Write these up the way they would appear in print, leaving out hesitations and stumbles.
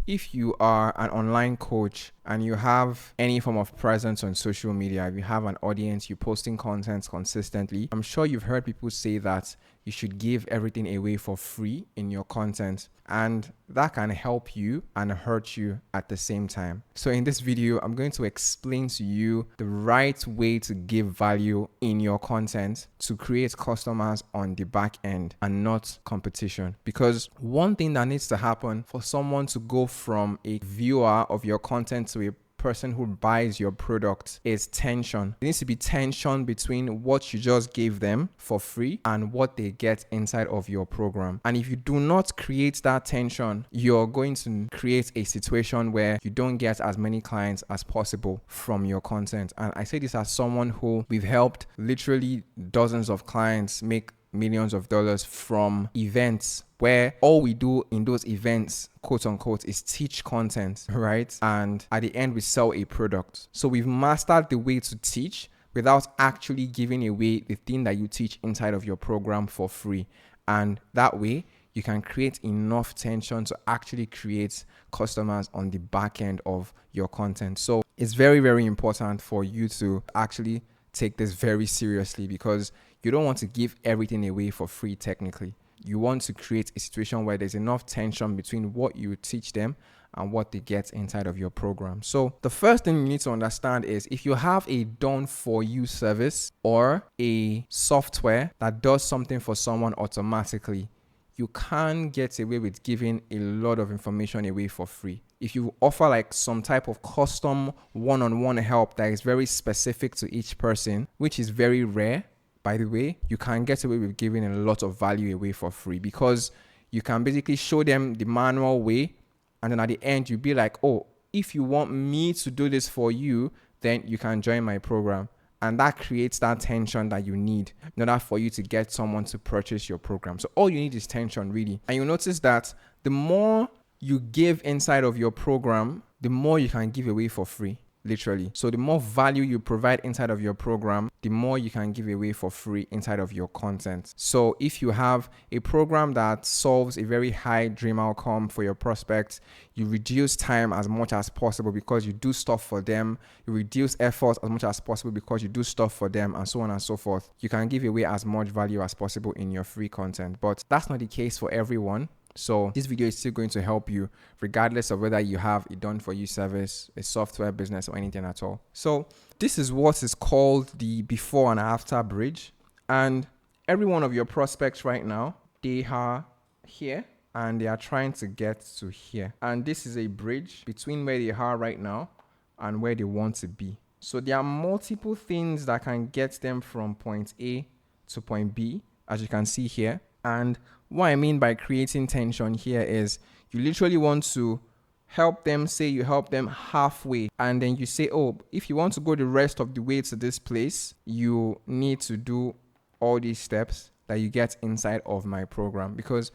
If you are an online coach and you have any form of presence on social media, if you have an audience, you're posting content consistently, I'm sure you've heard people say that you should give everything away for free in your content, and that can help you and hurt you at the same time. So in this video, I'm going to explain to you the right way to give value in your content to create customers on the back end and not competition. Because one thing that needs to happen for someone to go from a viewer of your content to a person who buys your product is tension. There needs to be tension between what you just gave them for free and what they get inside of your program. And if you do not create that tension, you're going to create a situation where you don't get as many clients as possible from your content. And I say this as someone who we've helped literally dozens of clients make millions of dollars from events where all we do in those events, quote unquote, is teach content, right? And at the end, we sell a product. So we've mastered the way to teach without actually giving away the thing that you teach inside of your program for free. And that way, you can create enough tension to actually create customers on the back end of your content. So it's very, very important for you to actually take this very seriously, because you don't want to give everything away for free technically. You want to create a situation where there's enough tension between what you teach them and what they get inside of your program. So the first thing you need to understand is if you have a done for you service or a software that does something for someone automatically, you can't get away with giving a lot of information away for free. If you offer like some type of custom one-on-one help that is very specific to each person, which is very rare, by the way, you can get away with giving a lot of value away for free, because you can basically show them the manual way, and then at the end you'll be like, oh, if you want me to do this for you, then you can join my program. And that creates that tension that you need in order for you to get someone to purchase your program. So all you need is tension, really. And you'll notice that the more you give inside of your program, the more you can give away for free, literally. So the more value you provide inside of your program, the more you can give away for free inside of your content. So if you have a program that solves a very high dream outcome for your prospects, you reduce time as much as possible because you do stuff for them. You reduce effort as much as possible because you do stuff for them, and so on and so forth. You can give away as much value as possible in your free content, but that's not the case for everyone. So this video is still going to help you regardless of whether you have a done for you service, a software business, or anything at all. So this is what is called the before and after bridge. And every one of your prospects right now, they are here and they are trying to get to here. And this is a bridge between where they are right now and where they want to be. So there are multiple things that can get them from point A to point B, as you can see here. And what I mean by creating tension here is you literally want to help them, say you help them halfway, and then you say, oh, if you want to go the rest of the way to this place, you need to do all these steps that you get inside of my program. Because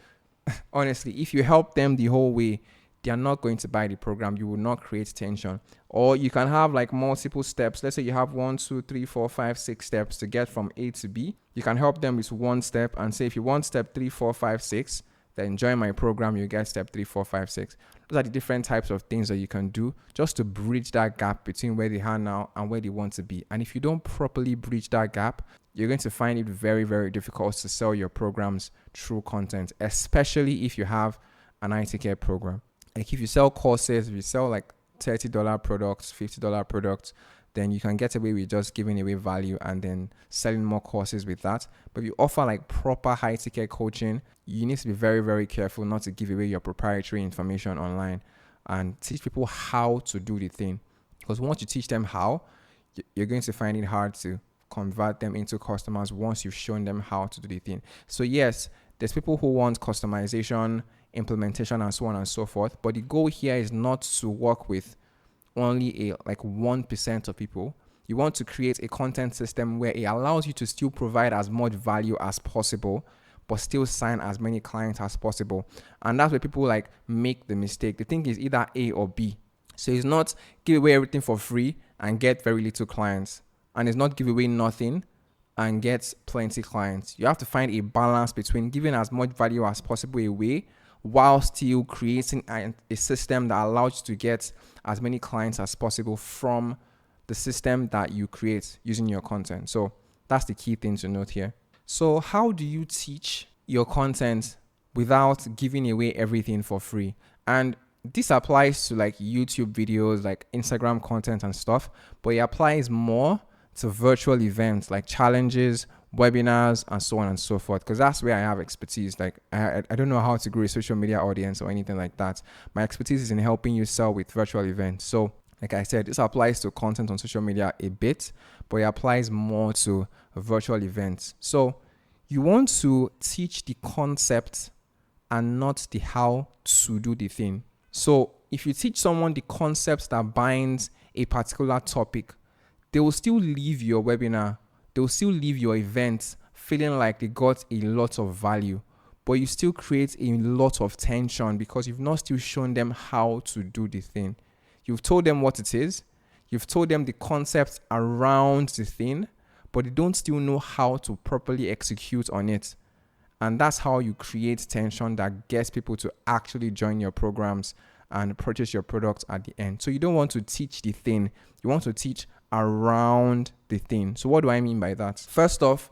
honestly, if you help them the whole way, they are not going to buy the program. You will not create tension. Or you can have like multiple steps. Let's say you have 1, 2, 3, 4, 5, 6 steps to get from A to B. You can help them with one step and say, if you want step 3, 4, 5, 6, then join my program, you get step 3, 4, 5, 6. Those are the different types of things that you can do just to bridge that gap between where they are now and where they want to be. And if you don't properly bridge that gap, you're going to find it very, very difficult to sell your programs through content, especially if you have an IT care program. Like if you sell courses, if you sell like $30 products, $50 products, then you can get away with just giving away value and then selling more courses with that. But if you offer like proper high ticket coaching, you need to be very, very careful not to give away your proprietary information online and teach people how to do the thing. Because once you teach them how, you're going to find it hard to convert them into customers once you've shown them how to do the thing. So yes, there's people who want customization, implementation, and so on and so forth. But the goal here is not to work with only 1% of people. You want to create a content system where it allows you to still provide as much value as possible, but still sign as many clients as possible. And that's where people like make the mistake. They think it's either A or B. So it's not give away everything for free and get very little clients. And it's not give away nothing and get plenty clients. You have to find a balance between giving as much value as possible away, while still creating a system that allows you to get as many clients as possible from the system that you create using your content. So that's the key thing to note here. So how do you teach your content without giving away everything for free? And this applies to like YouTube videos, like Instagram content and stuff, but it applies more to virtual events like challenges, webinars, and so on and so forth, because that's where I have expertise. Like I don't know how to grow a social media audience or anything like that. My expertise is in helping you sell with virtual events. So like I said, this applies to content on social media a bit, but it applies more to virtual events. So you want to teach the concept and not the how to do the thing. So if you teach someone the concepts that binds a particular topic, they will still leave your webinar, they will still leave your event feeling like they got a lot of value, but you still create a lot of tension because you've not still shown them how to do the thing. You've told them what it is, you've told them the concepts around the thing, but they don't still know how to properly execute on it. And that's how you create tension that gets people to actually join your programs and purchase your product at the end. So you don't want to teach the thing, you want to teach around the thing. So what do I mean by that? First off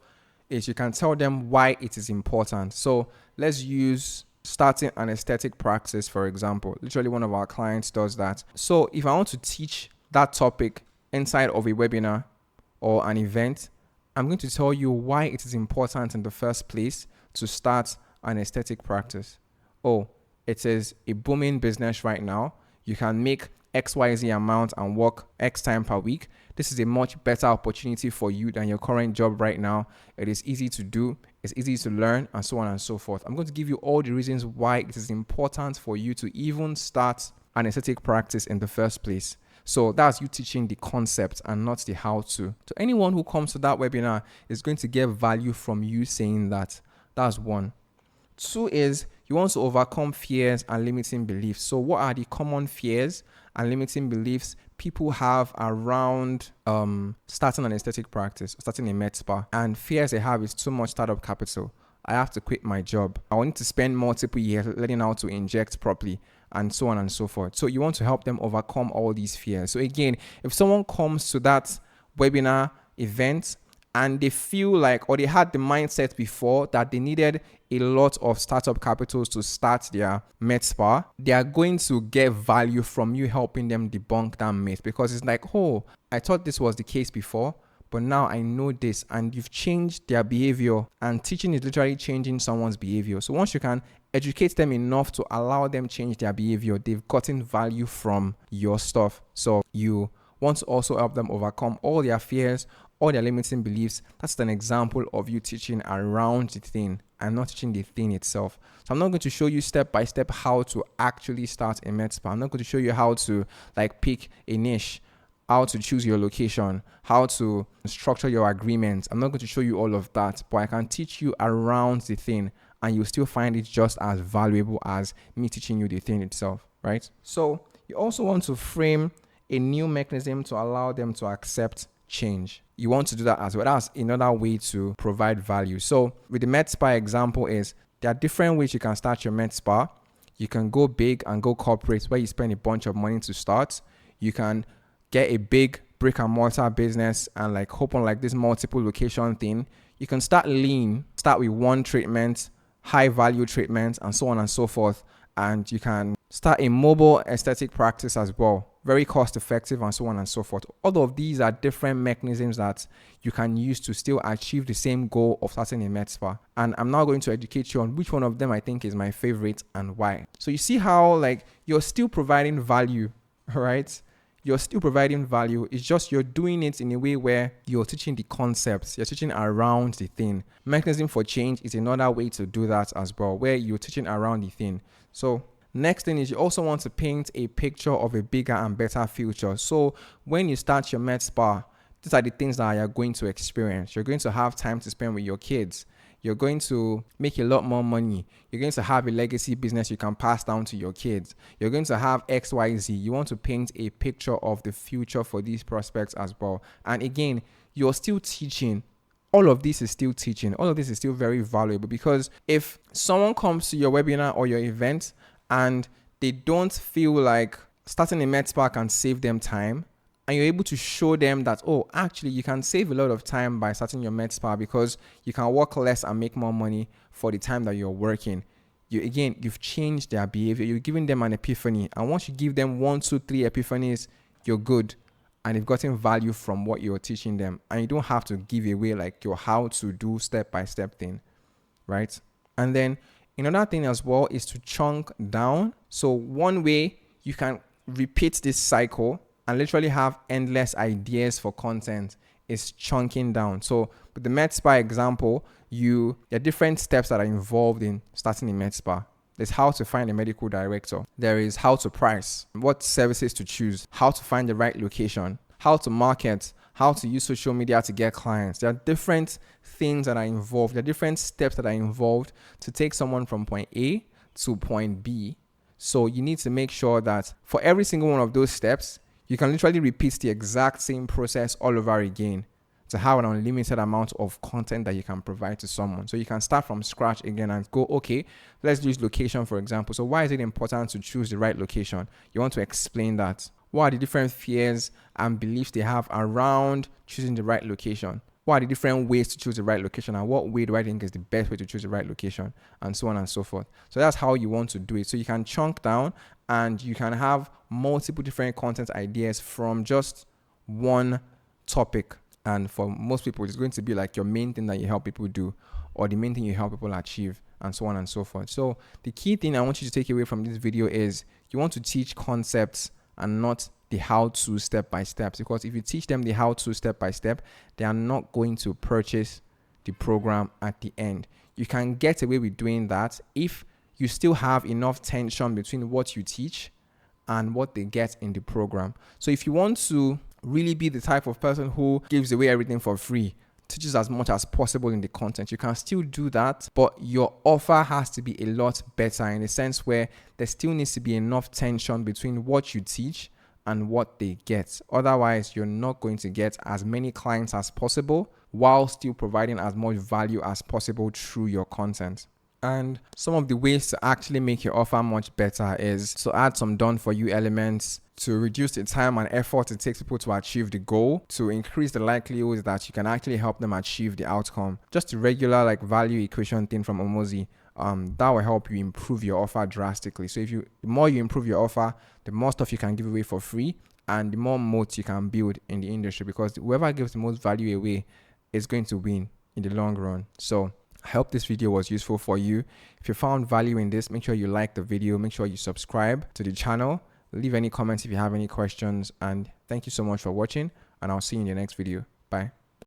is you can tell them why it is important. So let's use starting an aesthetic practice, for example. Literally one of our clients does that. So if I want to teach that topic inside of a webinar or an event, I'm going to tell you why it is important in the first place to start an aesthetic practice. Oh, it is a booming business right now. You can make XYZ amount and work X time per week. This is a much better opportunity for you than your current job right now. It is easy to do, it's easy to learn, and so on and so forth. I'm going to give you all the reasons why it is important for you to even start an aesthetic practice in the first place. So that's you teaching the concept and not the how to. So anyone who comes to that webinar is going to get value from you saying that. That's one. Two is you want to overcome fears and limiting beliefs. So what are the common fears and limiting beliefs people have around starting an aesthetic practice, starting a med spa? And fears they have is too much startup capital. I have to quit my job. I want to spend multiple years learning how to inject properly, and so on and so forth. So you want to help them overcome all these fears. So again, if someone comes to that webinar event and they feel like, or they had the mindset before that they needed a lot of startup capitals to start their med spa, they are going to get value from you helping them debunk that myth, because it's like, oh, I thought this was the case before, but now I know this, and you've changed their behavior, and teaching is literally changing someone's behavior. So once you can educate them enough to allow them change their behavior, they've gotten value from your stuff. So you want to also help them overcome all their fears, all their limiting beliefs. That's an example of you teaching around the thing and not teaching the thing itself. So I'm not going to show you step by step how to actually start a med spa. I'm not going to show you how to like pick a niche, how to choose your location, how to structure your agreements. I'm not going to show you all of that, but I can teach you around the thing, and you'll still find it just as valuable as me teaching you the thing itself, right? So you also want to frame a new mechanism to allow them to accept change. You want to do that as well. That's another way to provide value. So with the med spa example is there are different ways you can start your med spa. You can go big and go corporate where you spend a bunch of money to start. You can get a big brick and mortar business and like hope on like this multiple location thing. You can start lean, start with one treatment, high value treatment, and so on and so forth. And you can start a mobile aesthetic practice as well. Very cost effective, and so on and so forth. All of these are different mechanisms that you can use to still achieve the same goal of starting a med spa. And I'm now going to educate you on which one of them I think is my favorite and why. So you see how like you're still providing value, right? You're still providing value. It's just you're doing it in a way where you're teaching the concepts. You're teaching around the thing. Mechanism for change is another way to do that as well, where you're teaching around the thing. So next thing is you also want to paint a picture of a bigger and better future. So when you start your med spa, these are the things that you're going to experience. You're going to have time to spend with your kids. You're going to make a lot more money. You're going to have a legacy business you can pass down to your kids. You're going to have XYZ. You want to paint a picture of the future for these prospects as well. And again, you're still teaching all of this is still teaching. All of this is still very valuable, because if someone comes to your webinar or your event and they don't feel like starting a med spa can save them time, and you're able to show them that, oh, actually you can save a lot of time by starting your med spa because you can work less and make more money for the time that you're working. You've changed their behavior. You're giving them an epiphany. And once you give them 1, 2, 3 epiphanies, you're good. And you've gotten value from what you're teaching them. And you don't have to give away like your how to do step-by-step thing, right? And then another thing as well is to chunk down. So one way you can repeat this cycle and literally have endless ideas for content is chunking down. So with the med spa example, there are different steps that are involved in starting a med spa. There's how to find a medical director. There is how to price, what services to choose, how to find the right location, how to market, how to use social media to get clients. There are different things that are involved. There are different steps that are involved to take someone from point A to point B. So you need to make sure that for every single one of those steps, you can literally repeat the exact same process all over again to have an unlimited amount of content that you can provide to someone. So you can start from scratch again and go, okay, let's use location, for example. So why is it important to choose the right location? You want to explain that. What are the different fears and beliefs they have around choosing the right location? What are the different ways to choose the right location, and what way do I think is the best way to choose the right location, and so on and so forth. So that's how you want to do it. So you can chunk down and you can have multiple different content ideas from just one topic. And for most people, it's going to be like your main thing that you help people do, or the main thing you help people achieve, and so on and so forth. So the key thing I want you to take away from this video is you want to teach concepts and not the how-to step-by-step. Because if you teach them the how-to step-by-step, they are not going to purchase the program at the end. You can get away with doing that if you still have enough tension between what you teach and what they get in the program. So if you want to really be the type of person who gives away everything for free, teaches as much as possible in the content, you can still do that, but your offer has to be a lot better, in the sense where there still needs to be enough tension between what you teach and what they get. Otherwise, you're not going to get as many clients as possible while still providing as much value as possible through your content. And some of the ways to actually make your offer much better is to add some done for you elements, to reduce the time and effort it takes people to achieve the goal, to increase the likelihood that you can actually help them achieve the outcome. Just a regular like value equation thing from Omozi. That will help you improve your offer drastically. So the more you improve your offer, the more stuff you can give away for free, and the more moats you can build in the industry, because whoever gives the most value away is going to win in the long run. So I hope this video was useful for you. If you found value in this, make sure you like the video, make sure you subscribe to the channel, leave any comments if you have any questions, and thank you so much for watching, and I'll see you in the next video. Bye.